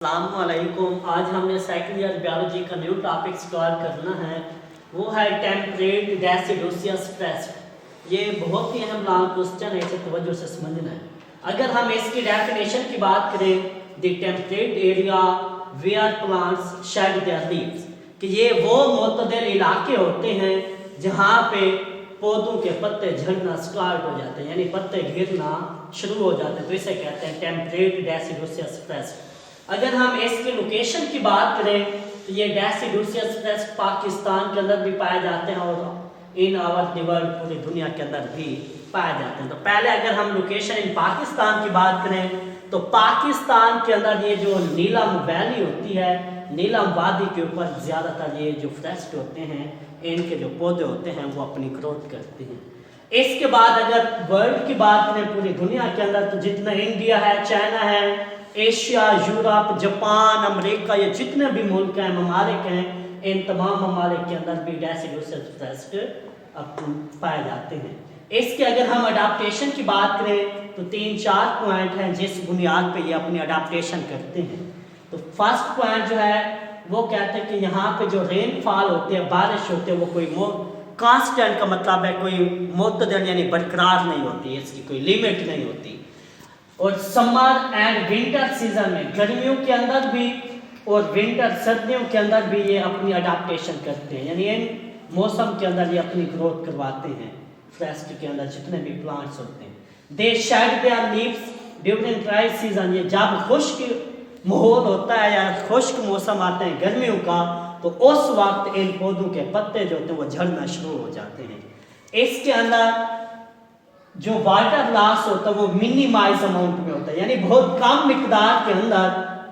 अस्सलामुअलैकुम। आज हमने सेकंड ईयर बायोलॉजी का न्यू टॉपिक स्टार्ट करना है, वो है टेम्परेट डेसिडोसियस स्ट्रेस। ये बहुत ही अहम लॉन्ग क्वेश्चन है, इसे तवज्जो से समझना है। अगर हम इसकी डेफिनेशन की बात करें, the temperate area where plants shed their leaves, कि ये वो मुतदल इलाके होते हैं जहाँ पे पौधों के पत्ते झड़ना स्टार्ट हो जाते हैं, यानी पत्ते गिरना शुरू हो जाते हैं, तो इसे कहते हैं टेम्परेट डेसिडोसियस स्ट्रेस। अगर हम इसके लोकेशन की बात करें तो ये डेसिडोसियस स्ट्रेस पाकिस्तान के अंदर भी पाए जाते हैं और इन आवर द वर्ल्ड पूरी दुनिया के अंदर भी पाए जाते हैं। तो पहले अगर हम लोकेशन इन पाकिस्तान की बात करें तो पाकिस्तान के अंदर ये जो नीलम वैली होती है, नीलम वादी के ऊपर ज़्यादातर ये जो फॉरेस्ट होते हैं, इनके जो पौधे होते हैं वो अपनी ग्रोथ करते हैं। इसके बाद अगर वर्ल्ड की बात करें पूरी दुनिया के अंदर, तो जितना इंडिया है, चाइना है, एशिया, यूरोप, जापान, अमेरिका, ये जितने भी मुल्क हैं, ममालिक हैं, इन तमाम ममालिक के अंदर भी डेसिडोसियस स्ट्रेस पाए जाते हैं। इसके अगर हम अडाप्टेशन की बात करें तो 3-4 पॉइंट हैं जिस बुनियाद पे ये अपनी अडाप्टेशन करते हैं। तो फर्स्ट पॉइंट जो है वो कहते हैं कि यहाँ पे जो रेनफॉल होती है, बारिश होती है, वो कोई कांस्टेंट का मतलब है कोई मुतदल यानी बरकरार नहीं होती, इसकी कोई लिमिट नहीं होती। और समर एंड विंटर सीजन में, गर्मियों के अंदर भी और विंटर सर्दियों के अंदर भी ये अपनी अडाप्टेशन करते हैं, यानी इन मौसम के अंदर ये अपनी ग्रोथ करवाते हैं। फॉरेस्ट के अंदर जितने भी प्लांट्स होते हैं, they shed their leaves during dry season, ये जब खुश्क माहौल होता है या खुश्क मौसम आता है गर्मियों का, तो उस वक्त इन पौधों के पत्ते जो होते हैं वो झड़ना शुरू हो जाते हैं। इसके अंदर जो वाटर लॉस होता है वो मिनिमाइज अमाउंट में होता है, यानी बहुत कम मिकदार के अंदर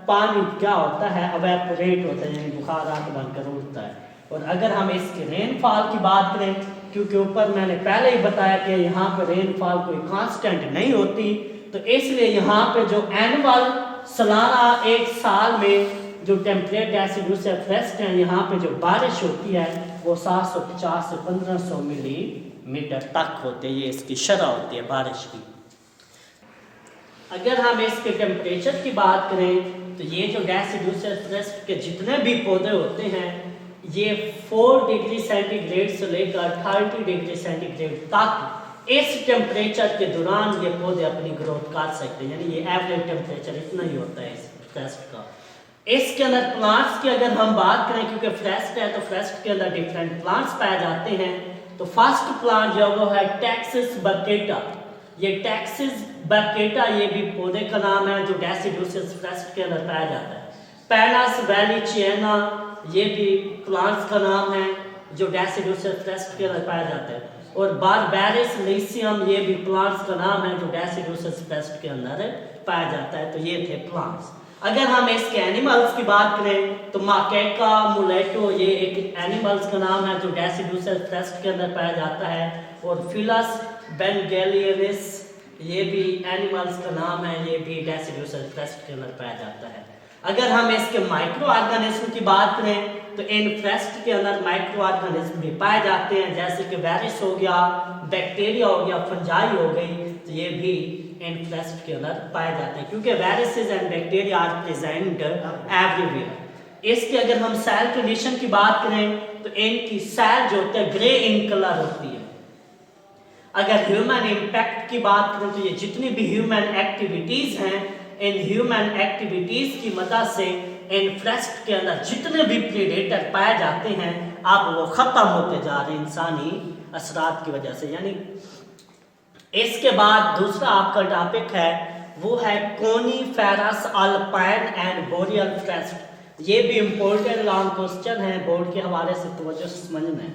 पानी क्या होता है, एवेपोरेट होता है, यानी बुखारात बनकर उठता है। और अगर हम इसके रेनफॉल की बात करें, क्योंकि ऊपर मैंने पहले ही बताया कि यहाँ पे रेनफॉल कोई कांस्टेंट नहीं होती, तो इसलिए यहाँ पे जो एनुअल सालाना एक साल में जो टेम्परेट डेसिडोसियस स्ट्रेस है, यहाँ पे जो बारिश होती है वो 750 से 1500 मिलीमीटर तक होते हैं, ये इसकी शरह होती है बारिश की। अगर हम इसके टेम्परेचर की बात करें तो ये जो डेसिडोसियस स्ट्रेस के जितने भी पौधे होते हैं, ये 4 डिग्री सेंटीग्रेड से लेकर 30 डिग्री सेंटीग्रेड तक इस टेम्परेचर के दौरान ये पौधे अपनी ग्रोथ कर सकते हैं, यानी ये एवरेज टेम्परेचर इतना ही होता है इस फॉरेस्ट का। इसके अंदर प्लांट्स की अगर हम बात करें, क्योंकि फॉरेस्ट है तो फॉरेस्ट के अंदर डिफरेंट प्लांट्स पाए जाते हैं, तो फर्स्ट प्लांट जो वो है टैक्सिस बकेटा। ये टैक्सिस बकेटा ये भी पौधे का नाम है जो डेसिडोसियस फॉरेस्ट के अंदर पाया जाता है। पैनास वैलीचियाना ये भी प्लांट्स का नाम है जो डेसिडोसियस फॉरेस्ट के अंदर पाया जाता है। और बारबेरिस लिसियम ये भी प्लांट्स का नाम है जो डेसिडोसियस फॉरेस्ट के अंदर पाया जाता है। तो ये थे प्लांट्स। अगर हम इसके एनिमल्स की बात करें तो माकेका मुलेटो ये एक एनिमल्स का नाम है जो डेसिडोसियस फॉरेस्ट के अंदर पाया जाता है। और फिलस बेंगेलियनिस ये भी एनिमल्स का नाम है, ये भी डेसिडोसियस फॉरेस्ट के अंदर पाया जाता है। अगर हम इसके माइक्रो ऑर्गेनिज्म की बात करें तो इन फॉरेस्ट के अंदर माइक्रो ऑर्गेनिज्म भी पाए जाते हैं, जैसे कि वायरस हो गया, बैक्टीरिया हो गया, फंजाई हो गई, तो ये भी इन फॉरेस्ट के अंदर पाए जाते हैं, क्योंकि viruses and bacteria are present everywhere. इसके अगर हम सेल कंडीशन की बात करें तो इनकी सेल जो होती है ग्रे इन कलर होती है। अगर ह्यूमन इम्पैक्ट की बात करें तो ये जितनी भी ह्यूमन एक्टिविटीज हैं, इन ह्यूमन एक्टिविटीज की मदद से इन फॉरेस्ट के अंदर जितने भी प्रेडेटर पाए जाते हैं अब वो खत्म होते जा रहे हैं इंसानी असरात की वजह से। यानी इसके बाद दूसरा आपका टॉपिक है वो है coniferous alpine and boreal forest. ये भी इम्पोर्टेंट लॉन्ग क्वेश्चन है, बोर्ड के हवाले से तवज्जो से समझना है।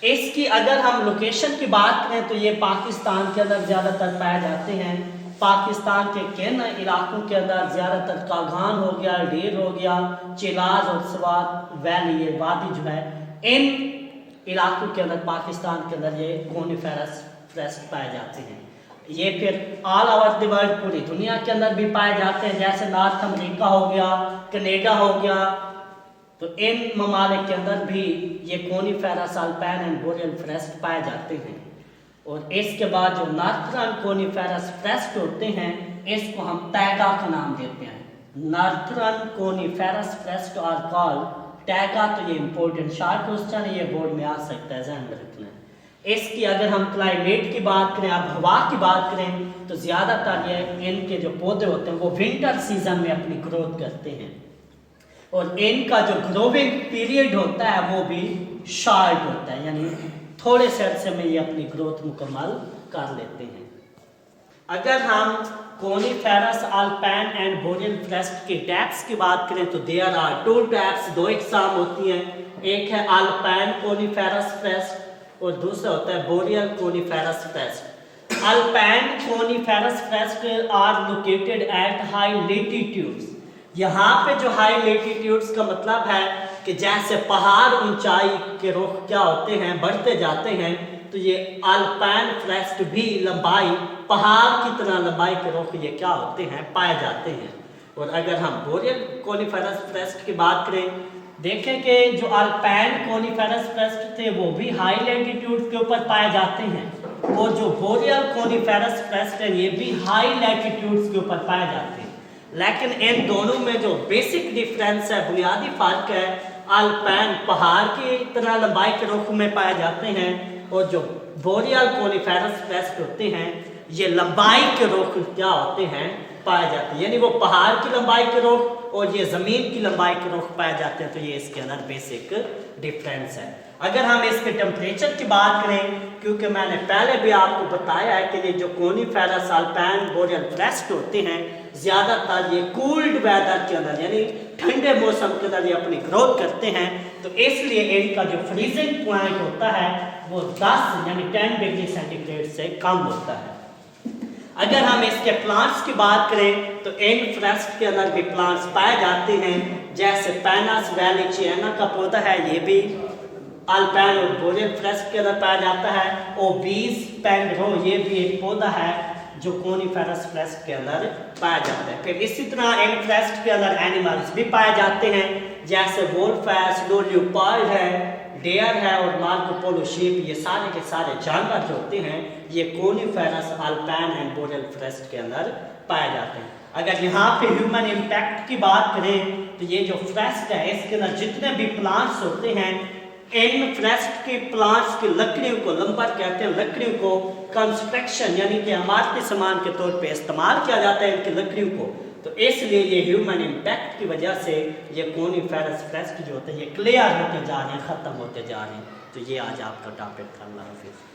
इसकी अगर हम लोकेशन की बात करें तो ये पाकिस्तान के अंदर ज़्यादातर पाए जाते हैं। पाकिस्तान के किन इलाकों के अंदर ज़्यादातर कागान हो गया, ढीर हो गया, चिलाज और स्वात वैली ये वादी जो है, इन इलाकों के अंदर पाकिस्तान के अंदर ये कोनीफेरस फॉरेस्ट पाए जाते हैं। ये फिर ऑल ओवर द वर्ल्ड पूरी दुनिया के अंदर भी पाए जाते हैं, जैसे नॉर्थ अमेरिका हो गया, कनाडा हो गया, तो इन ममालिक के अंदर भी ये coniferous alpine and boreal forest पाए जाते हैं। और इसके बाद जो नॉर्थर्न कोनीफेरस फॉरेस्ट होते हैं इसको हम तैगा का नाम देते हैं। Northern coniferous forest are called taiga. तो ये इंपॉर्टेंट शॉर्ट क्वेश्चन है, ये बोर्ड में आ सकता है, ध्यान में रखना है। इसकी अगर हम क्लाइमेट की बात करें, अब हवा की बात करें, तो ज़्यादातर ये इनके जो पौधे होते हैं वो विंटर सीजन में अपनी ग्रोथ करते हैं, और इनका जो ग्रोविंग पीरियड होता है वो भी शॉर्ट होता है, यानी थोड़े से अरसे में ये अपनी ग्रोथ मुकम्मल कर लेते हैं। अगर हम coniferous alpine and boreal forest के टाइप्स की बात करें तो देयर आर टू टाइप्स, दो इकसाम होती हैं। एक है अल्पाइन कोनिफेरस फॉरेस्ट और दूसरा होता है boreal coniferous forest. Alpine coniferous forest are located at high latitudes. यहाँ पे जो हाई लेटीट्यूड्स का मतलब है कि जैसे पहाड़ ऊंचाई के रुख क्या होते हैं, बढ़ते जाते हैं, तो ये अल्पाइन फॉरेस्ट भी लंबाई पहाड़ की तरह लंबाई के रुख ये क्या होते हैं, पाए जाते हैं। और अगर हम बोरियल कोनिफेरस फॉरेस्ट की बात करें, देखें कि जो अल्पाइन कोनिफेरस फॉरेस्ट थे वो भी हाई लैटिट्यूड के ऊपर पाए जाते हैं, और जो बोरियल कोनिफेरस फॉरेस्ट है ये भी हाई लैटिट्यूड्स के ऊपर पाए जाते हैं। लेकिन इन दोनों में जो बेसिक डिफरेंस है, बुनियादी फर्क है, अल्पाइन पहाड़ की तरह लंबाई के रुख में पाए जाते हैं, और जो बोरियल कोनिफेरस फॉरेस्ट होते हैं ये लंबाई के रुख क्या होते हैं, पाए जाते हैं, यानी वो पहाड़ की लंबाई के रुख और ये ज़मीन की लंबाई के रुख पाए जाते हैं। तो ये इसके अंदर बेसिक डिफरेंस है। अगर हम इसके टेम्परेचर की बात करें, क्योंकि मैंने पहले भी आपको बताया है कि ये जो कोनिफेरस अल्पाइन बोरियल फॉरेस्ट होते हैं ज़्यादातर ये कूल्ड वेदर के अंदर यानी ठंडे मौसम के अंदर ये अपनी ग्रोथ करते हैं, तो इसलिए इनका जो फ्रीजिंग पॉइंट होता है वो 10 यानी 10 डिग्री सेंटीग्रेड से कम होता है। अगर हम इसके प्लांट्स की बात करें तो इन फॉरेस्ट के अंदर भी प्लांट्स पाए जाते हैं, जैसे पैनस वैलिचियाना का पौधा है, ये भी अल्पाइन और बोरियल फॉरेस्ट के अंदर पाया जाता है। ओबीस पेंड्रो ये भी एक पौधा है जो कोनिफेरस फॉरेस्ट के अंदर पाया जाता है। फिर इसी तरह इन फॉरेस्ट के अंदर एनिमल्स भी पाए जाते हैं, जैसे वोल्फ है, स्नो लियोपार्ड है, डेयर है और मार्को पोलो शीप। ये सारे के सारे जानवर जो होते हैं ये coniferous alpine and boreal forest के अंदर पाए जाते हैं। अगर यहाँ पे ह्यूमन इम्पैक्ट की बात करें तो ये जो फॉरेस्ट है इसके अंदर जितने भी प्लांट्स होते हैं, इन फॉरेस्ट के प्लांट्स की लकड़ियों को, लंबर कहते हैं, लकड़ियों को कंस्ट्रक्शन यानी कि इमारती सामान के तौर पे इस्तेमाल किया जाता है इनकी लकड़ियों को। तो इसलिए ये ह्यूमन इम्पैक्ट की वजह से ये कोनिफेरस फॉरेस्ट जो होते हैं ये क्लियर होते जा रहे हैं, ख़त्म होते जा रहे हैं। तो ये आज आपका टॉपिक था। अल्लाह हाफिज़।